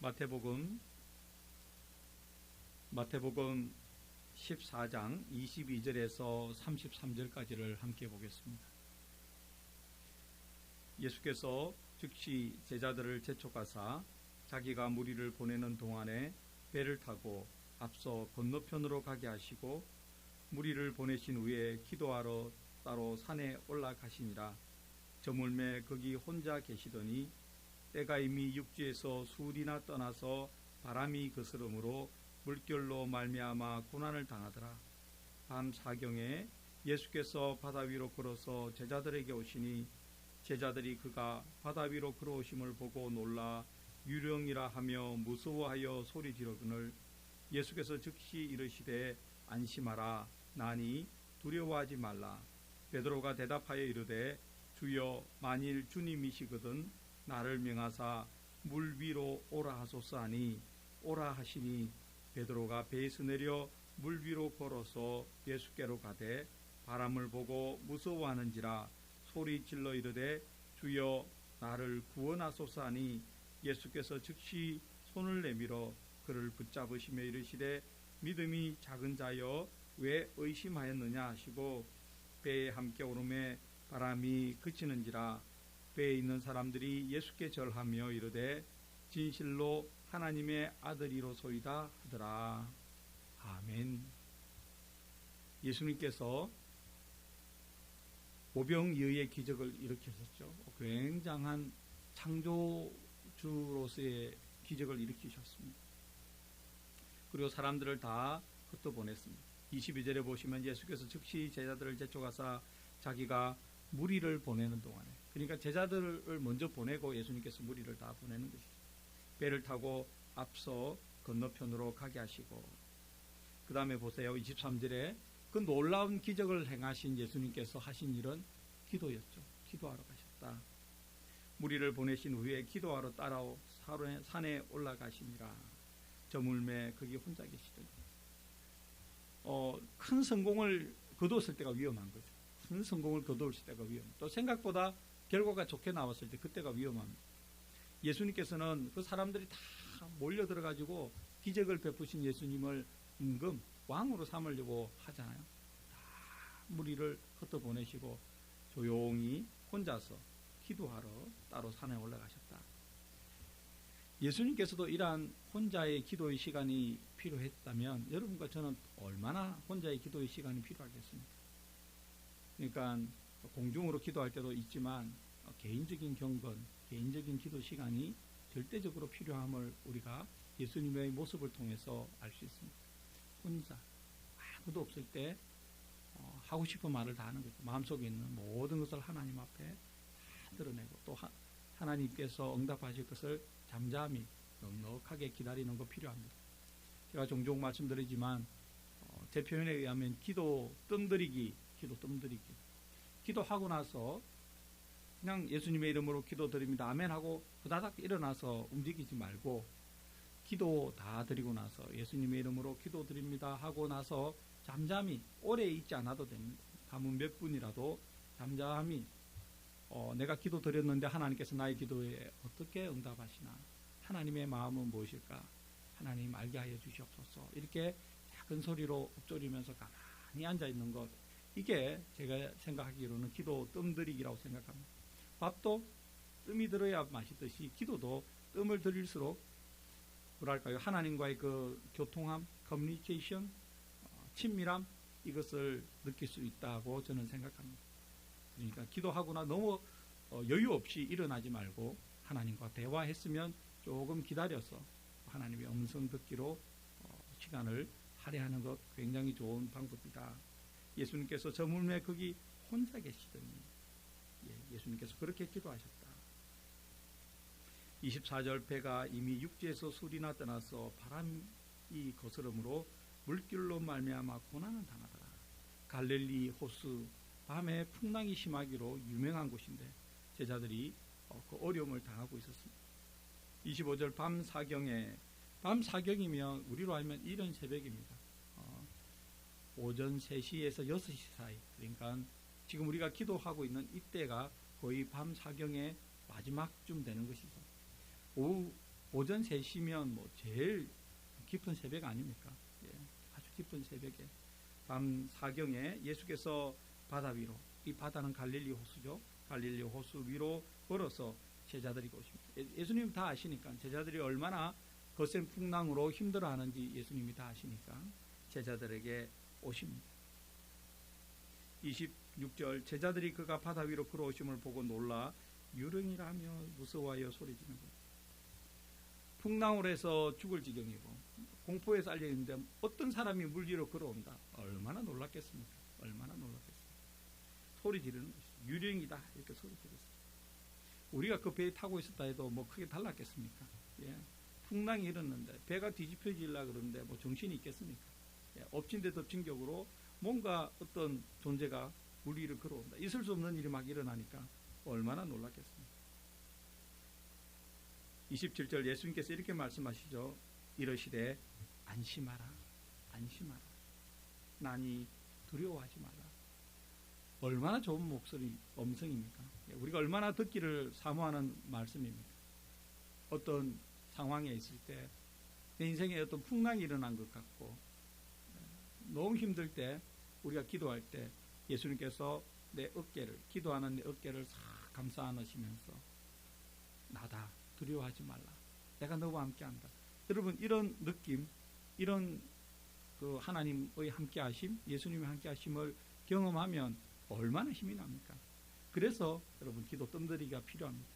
마태복음 14장 22절에서 33절까지를 함께 보겠습니다. 예수께서 즉시 제자들을 재촉하사 자기가 무리를 보내는 동안에 배를 타고 앞서 건너편으로 가게 하시고 무리를 보내신 후에 기도하러 따로 산에 올라가시니라. 저물매 거기 혼자 계시더니 때가 이미 육지에서 수울이나 떠나서 바람이 거스름으로 물결로 말미암아 고난을 당하더라. 밤 사경에 예수께서 바다 위로 걸어서 제자들에게 오시니 제자들이 그가 바다 위로 걸어오심을 보고 놀라 유령이라 하며 무서워하여 소리 지르거늘 예수께서 즉시 이르시되 안심하라 나니 두려워하지 말라. 베드로가 대답하여 이르되 주여 만일 주님이시거든 나를 명하사 물 위로 오라 하소서 하니 오라 하시니 베드로가 배에서 내려 물 위로 걸어서 예수께로 가되 바람을 보고 무서워하는지라 소리 질러 이르되 주여 나를 구원하소서 하니 예수께서 즉시 손을 내밀어 그를 붙잡으시며 이르시되 믿음이 작은 자여 왜 의심하였느냐 하시고 배에 함께 오르매 바람이 그치는지라. 배에 있는 사람들이 예수께 절하며 이르되 진실로 하나님의 아들이로소이다 하더라. 아멘. 예수님께서 오병이어의 기적을 일으키셨죠. 굉장한 창조주로서의 기적을 일으키셨습니다. 그리고 사람들을 다 흩어보냈습니다. 22절에 보시면 예수께서 즉시 제자들을 재촉하사 자기가 무리를 보내는 동안에, 그러니까 제자들을 먼저 보내고 예수님께서 무리를 다 보내는 것이죠. 배를 타고 앞서 건너편으로 가게 하시고, 그 다음에 보세요. 23절에 그 놀라운 기적을 행하신 예수님께서 하신 일은 기도였죠. 기도하러 가셨다. 무리를 보내신 후에 기도하러 따라 산에 올라가시니라. 저물매 거기 혼자 계시더니 큰 성공을 거두었을 때가 위험한 거죠. 큰 성공을 거두었을 때가 위험합니다. 또 생각보다 결과가 좋게 나왔을 때 그때가 위험합니다. 예수님께서는 그 사람들이 다 몰려들어가지고 기적을 베푸신 예수님을 임금 왕으로 삼으려고 하잖아요. 다 무리를 흩어보내시고 조용히 혼자서 기도하러 따로 산에 올라가셨다. 예수님께서도 이러한 혼자의 기도의 시간이 필요했다면 여러분과 저는 얼마나 혼자의 기도의 시간이 필요하겠습니까? 그러니까 공중으로 기도할 때도 있지만 개인적인 경건, 개인적인 기도 시간이 절대적으로 필요함을 우리가 예수님의 모습을 통해서 알 수 있습니다. 혼자 아무도 없을 때 하고 싶은 말을 다 하는 거죠. 마음속에 있는 모든 것을 하나님 앞에 다 드러내고 또 하나님께서 응답하실 것을 잠잠히 넉넉하게 기다리는 거 필요합니다. 제가 종종 말씀드리지만 제 표현에 의하면 기도 뜸들이기. 기도하고 나서 그냥 예수님의 이름으로 기도드립니다. 아멘 하고 후다닥 일어나서 움직이지 말고 기도 다 드리고 나서 예수님의 이름으로 기도드립니다 하고 나서 잠잠히 오래 있지 않아도 됩니다. 가문 몇 분이라도 잠잠히 내가 기도 드렸는데 하나님께서 나의 기도에 어떻게 응답하시나, 하나님의 마음은 무엇일까, 하나님 알게 하여 주시옵소서, 이렇게 작은 소리로 읊조리면서 가만히 앉아있는 것, 이게 제가 생각하기로는 기도 뜸들이기라고 생각합니다. 밥도 뜸이 들어야 맛있듯이 기도도 뜸을 들일수록 뭐랄까요, 하나님과의 그 교통함, 커뮤니케이션, 친밀함, 이것을 느낄 수 있다고 저는 생각합니다. 그러니까 기도하거나 너무 여유 없이 일어나지 말고 하나님과 대화했으면 조금 기다려서 하나님의 음성 듣기로 시간을 할애하는 것 굉장히 좋은 방법이다. 예수님께서 저물매 거기 혼자 계시더니 예수님께서 그렇게 기도하셨다. 24절 배가 이미 육지에서 수울이나 떠나서 바람이 거스름으로 물결로 말미암아 고난을 당하더라. 갈릴리 호수 밤에 풍랑이 심하기로 유명한 곳인데 제자들이 그 어려움을 당하고 있었습니다. 25절 밤 사경이면 우리로 알면 이른 새벽입니다. 오전 3시에서 6시 사이, 그러니까 지금 우리가 기도하고 있는 이때가 거의 밤 사경의 마지막쯤 되는 것이죠. 오후 오전 3시면 뭐 제일 깊은 새벽 아닙니까? 예, 아주 깊은 새벽에 밤 사경에 예수께서 바다 위로, 이 바다는 갈릴리 호수죠. 갈릴리 호수 위로 걸어서 제자들이 오십니다. 예수님 다 아시니까, 제자들이 얼마나 거센 풍랑으로 힘들어하는지 예수님이 다 아시니까 제자들에게 오십니다. 26절, 제자들이 그가 바다 위로 걸어오심을 보고 놀라 유령이라며 무서워하여 소리지는 것. 풍랑으로 해서 죽을 지경이고 공포에 쌓여 있는데 어떤 사람이 물 위로 걸어온다. 얼마나 놀랐겠습니까? 얼마나 놀랐겠습니까? 소리 지르는 것이죠. 유령이다 이렇게 소리 지르었어요. 우리가 그 배에 타고 있었다 해도 뭐 크게 달랐겠습니까? 예. 풍랑이 일었는데 배가 뒤집혀지려고 그러는데 뭐 정신이 있겠습니까? 예. 엎친 데 덮친 격으로 뭔가 어떤 존재가 물 위로 걸어온다. 있을 수 없는 일이 막 일어나니까 얼마나 놀랐겠습니까? 27절, 예수님께서 이렇게 말씀하시죠. 이러시되 안심하라, 안심하라. 나니 두려워하지 말라. 얼마나 좋은 목소리, 음성입니까? 우리가 얼마나 듣기를 사모하는 말씀입니까? 어떤 상황에 있을 때 내 인생에 어떤 풍랑이 일어난 것 같고 너무 힘들 때 우리가 기도할 때 예수님께서 내 어깨를, 기도하는 내 어깨를 싹 감싸 안으시면서 나다, 두려워하지 말라, 내가 너와 함께한다. 여러분, 이런 느낌, 이런 그 하나님의 함께하심, 예수님의 함께하심을 경험하면 얼마나 힘이 납니까? 그래서 여러분, 기도 뜸들이기가 필요합니다.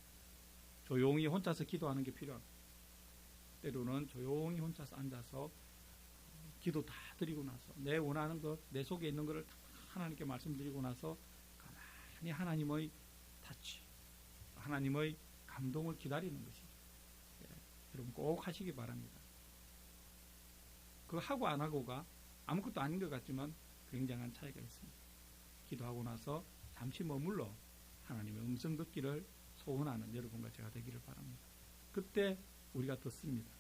조용히 혼자서 기도하는 게 필요합니다. 때로는 조용히 혼자서 앉아서 기도 다 드리고 나서 내 원하는 것, 내 속에 있는 것을 다 하나님께 말씀드리고 나서 가만히 하나님의 타치, 하나님의 감동을 기다리는 것이죠. 예, 여러분 꼭 하시기 바랍니다. 그거 하고 안 하고가 아무것도 아닌 것 같지만 굉장한 차이가 있습니다. 기도하고 나서 잠시 머물러 하나님의 음성 듣기를 소원하는 여러분과 제가 되기를 바랍니다. 그때 우리가 듣습니다.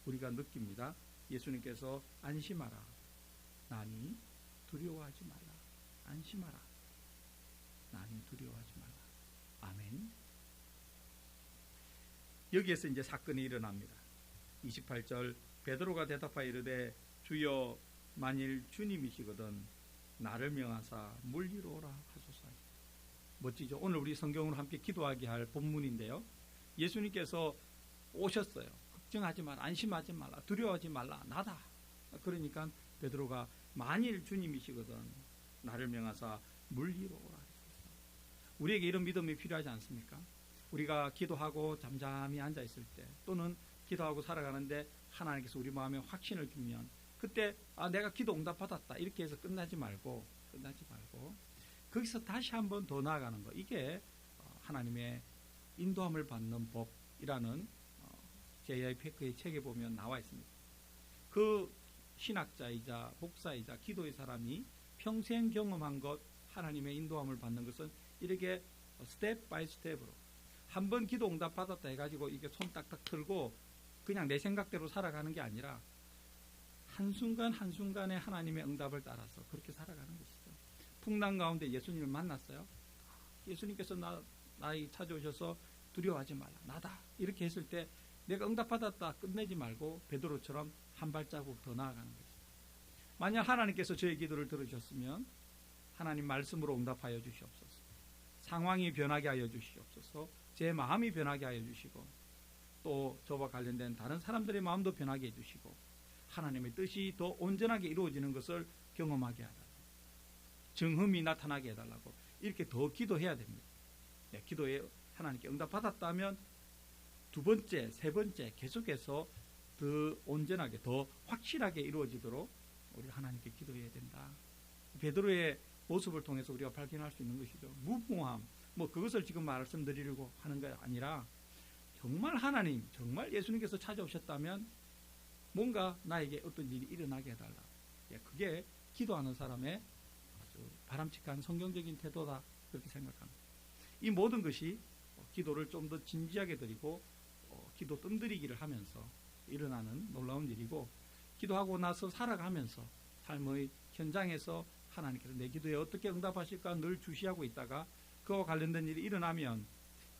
우리가 느낍니다. 예수님께서 안심하라, 나니 두려워하지 말라. 안심하라, 나니 두려워하지 말라. 아멘. 여기에서 이제 사건이 일어납니다. 28절, 베드로가 대답하여 이르되 주여, 만일 주님이시거든 나를 명하사 물 위로 오라 하소서. 멋지죠? 오늘 우리 성경으로 함께 기도하게 할 본문인데요. 예수님께서 오셨어요. 걱정하지 마라, 안심하지 말라, 두려워하지 말라, 나다. 그러니까 베드로가 만일 주님이시거든 나를 명하사 물 위로 오라 하소서. 우리에게 이런 믿음이 필요하지 않습니까? 우리가 기도하고 잠잠히 앉아 있을 때, 또는 기도하고 살아가는데 하나님께서 우리 마음에 확신을 주면 그때 내가 기도 응답 받았다 이렇게 해서 끝나지 말고 거기서 다시 한번 더 나아가는 거, 이게 하나님의 인도함을 받는 법이라는 J.I. 패크의 책에 보면 나와 있습니다. 그 신학자이자 목사이자 기도의 사람이 평생 경험한 것, 하나님의 인도함을 받는 것은 이렇게 스텝 바이 스텝으로, 한번 기도 응답 받았다 해가지고 이게 손 딱딱 들고 그냥 내 생각대로 살아가는 게 아니라 한순간 한순간에 하나님의 응답을 따라서 그렇게 살아가는 것이죠. 풍랑 가운데 예수님을 만났어요. 예수님께서 나에게 찾아오셔서 두려워하지 말라, 나다 이렇게 했을 때 내가 응답 받았다 끝내지 말고 베드로처럼 한 발자국 더 나아가는 것이죠. 만약 하나님께서 저의 기도를 들으셨으면 하나님 말씀으로 응답하여 주시옵소서. 상황이 변하게 하여 주시옵소서. 제 마음이 변하게 하여 주시고 또 저와 관련된 다른 사람들의 마음도 변하게 해주시고 하나님의 뜻이 더 온전하게 이루어지는 것을 경험하게 하달라고, 정흠이 나타나게 해달라고 이렇게 더 기도해야 됩니다. 네, 기도에 하나님께 응답 받았다면 두 번째, 세 번째 계속해서 더 온전하게, 더 확실하게 이루어지도록 우리가 하나님께 기도해야 된다. 베드로의 모습을 통해서 우리가 발견할 수 있는 것이죠. 무모함, 그것을 지금 말씀드리려고 하는 게 아니라 정말 하나님, 정말 예수님께서 찾아오셨다면 뭔가 나에게 어떤 일이 일어나게 해달라. 그게 기도하는 사람의 아주 바람직한 성경적인 태도다, 그렇게 생각합니다. 이 모든 것이 기도를 좀 더 진지하게 드리고 기도 뜸들이기를 하면서 일어나는 놀라운 일이고, 기도하고 나서 살아가면서 삶의 현장에서 하나님께서 내 기도에 어떻게 응답하실까 늘 주시하고 있다가 그와 관련된 일이 일어나면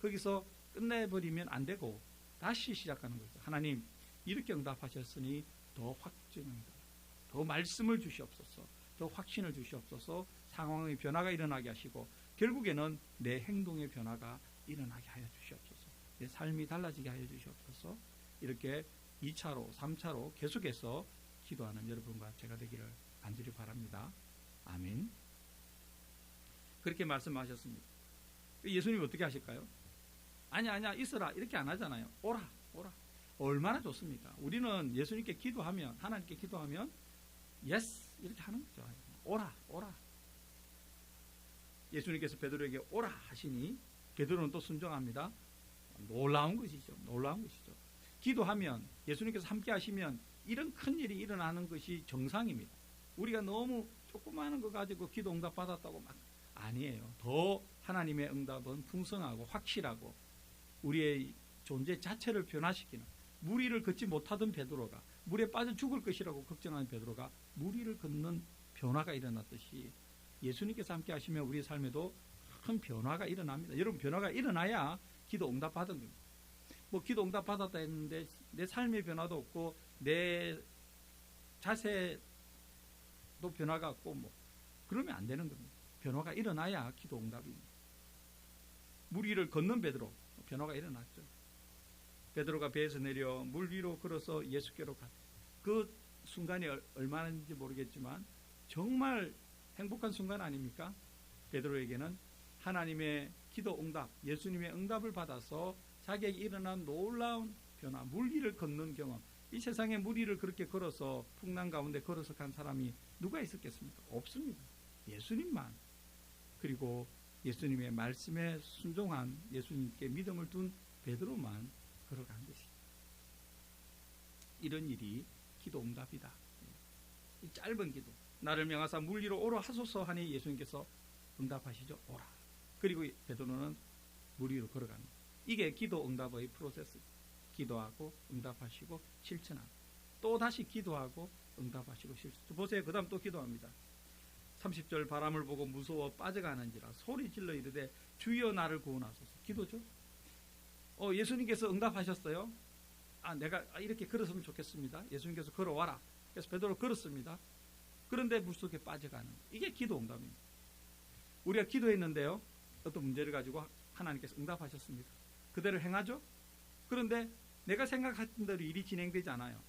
거기서 끝내버리면 안 되고 다시 시작하는 거죠. 하나님, 이렇게 응답하셨으니 더 확증합니다. 더 말씀을 주시옵소서. 더 확신을 주시옵소서. 상황의 변화가 일어나게 하시고 결국에는 내 행동의 변화가 일어나게 하여 주시옵소서. 내 삶이 달라지게 하여 주시옵소서. 이렇게 2차로 3차로 계속해서 기도하는 여러분과 제가 되기를 간절히 바랍니다. 아멘. 그렇게 말씀하셨습니다. 예수님 어떻게 하실까요? 아니야 있어라 이렇게 안 하잖아요. 오라. 얼마나 좋습니까? 우리는 예수님께 기도하면, 하나님께 기도하면 예스 이렇게 하는 거죠. 오라. 예수님께서 베드로에게 오라 하시니 베드로는 또 순종합니다. 놀라운 것이죠. 기도하면, 예수님께서 함께 하시면 이런 큰 일이 일어나는 것이 정상입니다. 우리가 너무 조그마한 거 가지고 기도 응답 받았다고 막 아니에요. 더 하나님의 응답은 풍성하고 확실하고 우리의 존재 자체를 변화시키는, 물 위를 걷지 못하던 베드로가, 물에 빠져 죽을 것이라고 걱정하는 베드로가 물 위를 걷는 변화가 일어났듯이 예수님께서 함께 하시면 우리의 삶에도 큰 변화가 일어납니다. 여러분, 변화가 일어나야 기도 응답 받은 겁니다. 뭐 기도 응답 받았다 했는데 내 삶의 변화도 없고 내 자세도 변화가 없고 뭐 그러면 안 되는 겁니다. 변화가 일어나야 기도 응답입니다. 물 위를 걷는 베드로, 변화가 일어났죠. 베드로가 배에서 내려 물 위로 걸어서 예수께로 갔다. 그 순간이 얼마나인지 모르겠지만 정말 행복한 순간 아닙니까? 베드로에게는 하나님의 기도 응답, 예수님의 응답을 받아서 자기에게 일어난 놀라운 변화, 물 위를 걷는 경험. 이 세상에 물 위를 그렇게 걸어서 풍랑 가운데 걸어서 간 사람이 누가 있었겠습니까? 없습니다. 예수님만. 그리고 예수님의 말씀에 순종한, 예수님께 믿음을 둔 베드로만 걸어간 것이죠. 이런 일이 기도 응답이다. 이 짧은 기도, 나를 명하사 물 위로 오라 하소서 하니 예수님께서 응답하시죠. 오라. 그리고 베드로는 물 위로 걸어갑니다. 이게 기도 응답의 프로세스. 기도하고 응답하시고 실천하고 또 다시 기도하고 응답하시고 실천. 보세요. 그 다음 또 기도합니다. 30절 바람을 보고 무서워 빠져가는지라 소리 질러 이르되 주여 나를 구원하소서. 기도죠. 예수님께서 응답하셨어요. 내가 이렇게 걸었으면 좋겠습니다. 예수님께서 걸어와라. 그래서 베드로 걸었습니다. 그런데 물속에 빠져가는, 이게 기도 응답입니다. 우리가 기도했는데요, 어떤 문제를 가지고 하나님께서 응답하셨습니다. 그대로 행하죠. 그런데 내가 생각했던 대로 일이 진행되지 않아요.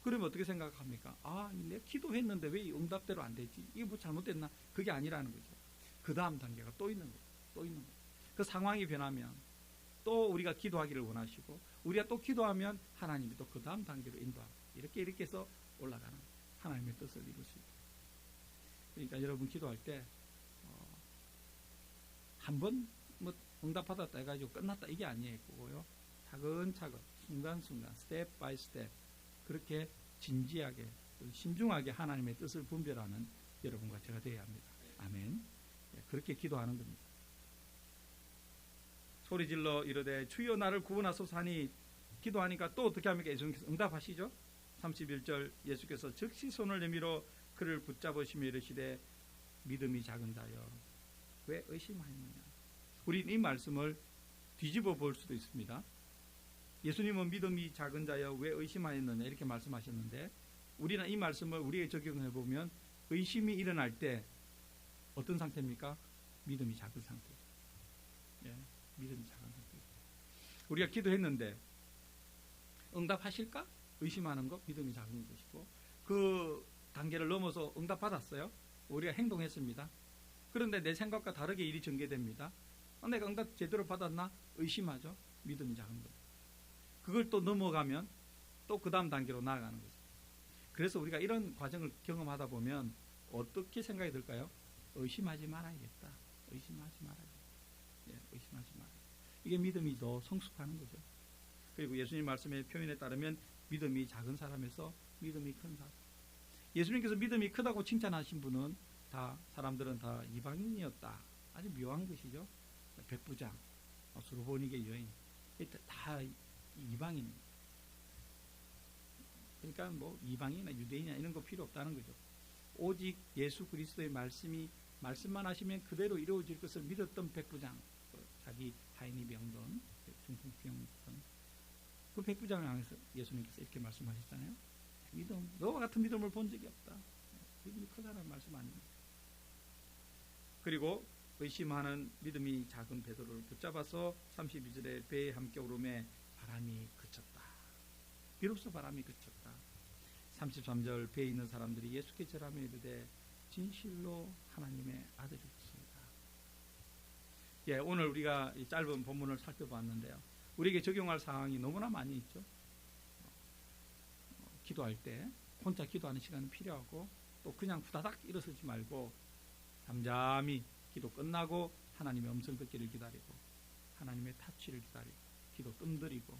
그러면 어떻게 생각합니까? 내가 기도했는데 왜 이 응답대로 안 되지? 이게 뭐 잘못됐나? 그게 아니라는 거죠. 그 다음 단계가 또 있는 거예요. 그 상황이 변하면 또 우리가 기도하기를 원하시고, 우리가 또 기도하면 하나님이 또 그 다음 단계로 인도하고, 이렇게 해서 올라가는 하나님의 뜻을 이룰 수 있다. 그러니까 여러분 기도할 때 한 번 뭐 응답받았다 해가지고 끝났다 이게 아니고요. 차근차근 순간순간 스텝 바이 스텝 그렇게 진지하게 신중하게 하나님의 뜻을 분별하는 여러분과 제가 되어야 합니다. 아멘. 그렇게 기도하는 겁니다. 소리질러 이르되 주여 나를 구원하소서 하니 기도하니까 또 어떻게 합니까? 예수님께서 응답하시죠. 31절 예수께서 즉시 손을 내밀어 그를 붙잡으시며 이르시되 믿음이 작은 자여 왜 의심하였느냐. 우리는 이 말씀을 뒤집어 볼 수도 있습니다. 예수님은 믿음이 작은 자여 왜 의심하였느냐 이렇게 말씀하셨는데, 우리는 이 말씀을 우리에게 적용해 보면 의심이 일어날 때 어떤 상태입니까? 믿음이 작은 상태죠. 믿음이 작은 상태죠. 우리가 기도했는데 응답하실까? 의심하는 것, 믿음이 작은 것이고, 그 단계를 넘어서 응답받았어요. 우리가 행동했습니다. 그런데 내 생각과 다르게 일이 전개됩니다. 내가 응답 제대로 받았나? 의심하죠. 믿음이 작은 것. 그걸 또 넘어가면 또 그 다음 단계로 나아가는 거죠. 그래서 우리가 이런 과정을 경험하다 보면 어떻게 생각이 들까요? 의심하지 말아야겠다. 의심하지 말아야겠다. 이게 믿음이 더 성숙하는 거죠. 그리고 예수님 말씀의 표현에 따르면 믿음이 작은 사람에서 믿음이 큰 사람. 예수님께서 믿음이 크다고 칭찬하신 분은 사람들은 다 이방인이었다. 아주 묘한 것이죠. 백부장, 수르보니게 여인, 다 이방인입니다. 그러니까 뭐 이방인이나 유대인이나 이런 거 필요 없다는 거죠. 오직 예수 그리스도의 말씀만 하시면 그대로 이루어질 것을 믿었던 백부장, 자기 하인이 병든 중풍병 그 백부장을 향해서 예수님께서 이렇게 말씀하셨잖아요. 믿음, 너와 같은 믿음을 본 적이 없다. 믿음이 크다는 말씀 아닙니까? 그리고 의심하는 믿음이 작은 베드로를 붙잡아서 32절에 배에 함께 오름에 바람이 그쳤다. 비로소 바람이 그쳤다. 33절 배에 있는 사람들이 예수께 절하며 이르되 진실로 하나님의 아들이었습니다. 예, 오늘 우리가 이 짧은 본문을 살펴봤는데요. 우리에게 적용할 사항이 너무나 많이 있죠. 기도할 때 혼자 기도하는 시간이 필요하고, 또 그냥 후다닥 일어서지 말고 잠잠히 기도 끝나고 하나님의 음성 듣기를 기다리고, 하나님의 타치를 기다리고, 기도 뜸들이고,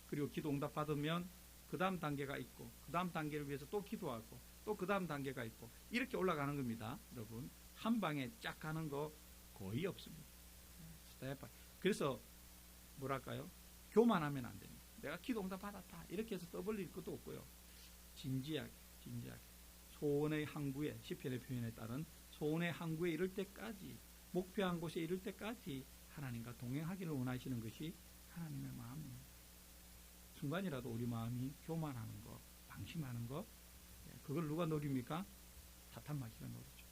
그리고 기도 응답 받으면 그 다음 단계가 있고, 그 다음 단계를 위해서 또 기도하고, 또 그 다음 단계가 있고, 이렇게 올라가는 겁니다. 여러분, 한 방에 쫙 가는 거 거의 없습니다. 그래서 뭐랄까요? 교만하면 안 됩니다. 내가 기도 응답 받았다 이렇게 해서 떠벌릴 것도 없고요. 진지하게 소원의 항구에, 시편의 표현에 따른 소원의 항구에 이를 때까지, 목표한 곳에 이를 때까지 하나님과 동행하기를 원하시는 것이 하나님의 마음입니다. 순간이라도 우리 마음이 교만하는 거, 방심하는 거, 그걸 누가 노립니까? 사탄마귀가 노리죠.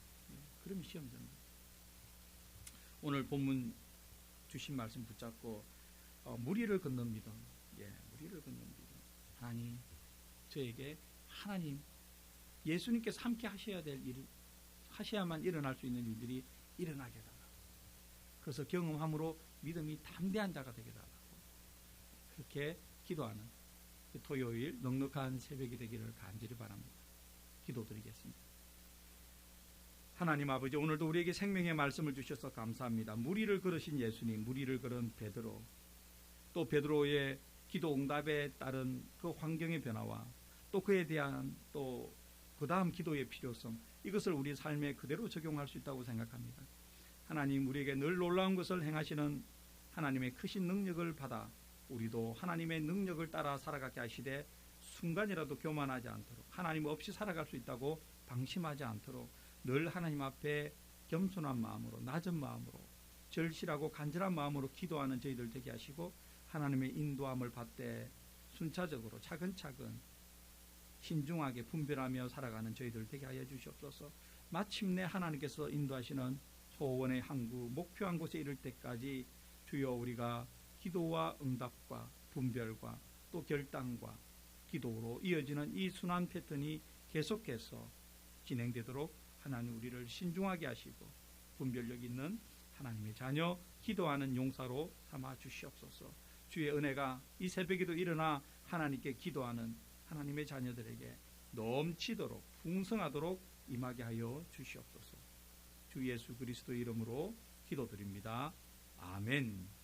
그러면 시험됩니다. 오늘 본문 주신 말씀 붙잡고 무리를 걷는 믿음, 무리를 걷는 믿음. 하나님, 저에게 하나님, 예수님께서 함께 하셔야 될 일, 하셔야만 일어날 수 있는 일들이 일어나게 해달라고. 그래서 경험함으로 믿음이 담대한 자가 되게 해달라고. 그렇게 기도하는 토요일 넉넉한 새벽이 되기를 간절히 바랍니다. 기도드리겠습니다. 하나님 아버지, 오늘도 우리에게 생명의 말씀을 주셔서 감사합니다. 무리를 걸으신 예수님, 무리를 걸은 베드로, 또 베드로의 기도 응답에 따른 그 환경의 변화와 또 그에 대한 또 그 다음 기도의 필요성, 이것을 우리 삶에 그대로 적용할 수 있다고 생각합니다. 하나님, 우리에게 늘 놀라운 것을 행하시는 하나님의 크신 능력을 받아 우리도 하나님의 능력을 따라 살아가게 하시되, 순간이라도 교만하지 않도록, 하나님 없이 살아갈 수 있다고 방심하지 않도록 늘 하나님 앞에 겸손한 마음으로, 낮은 마음으로, 절실하고 간절한 마음으로 기도하는 저희들 되게 하시고, 하나님의 인도함을 받되 순차적으로 차근차근 신중하게 분별하며 살아가는 저희들 되게 하여 주시옵소서. 마침내 하나님께서 인도하시는 소원의 항구, 목표한 곳에 이를 때까지 주여 우리가 기도와 응답과 분별과 또 결단과 기도로 이어지는 이 순환 패턴이 계속해서 진행되도록 하나님 우리를 신중하게 하시고 분별력 있는 하나님의 자녀, 기도하는 용사로 삼아 주시옵소서. 주의 은혜가 이 새벽에도 일어나 하나님께 기도하는 하나님의 자녀들에게 넘치도록 풍성하도록 임하게 하여 주시옵소서. 주 예수 그리스도 이름으로 기도드립니다. 아멘.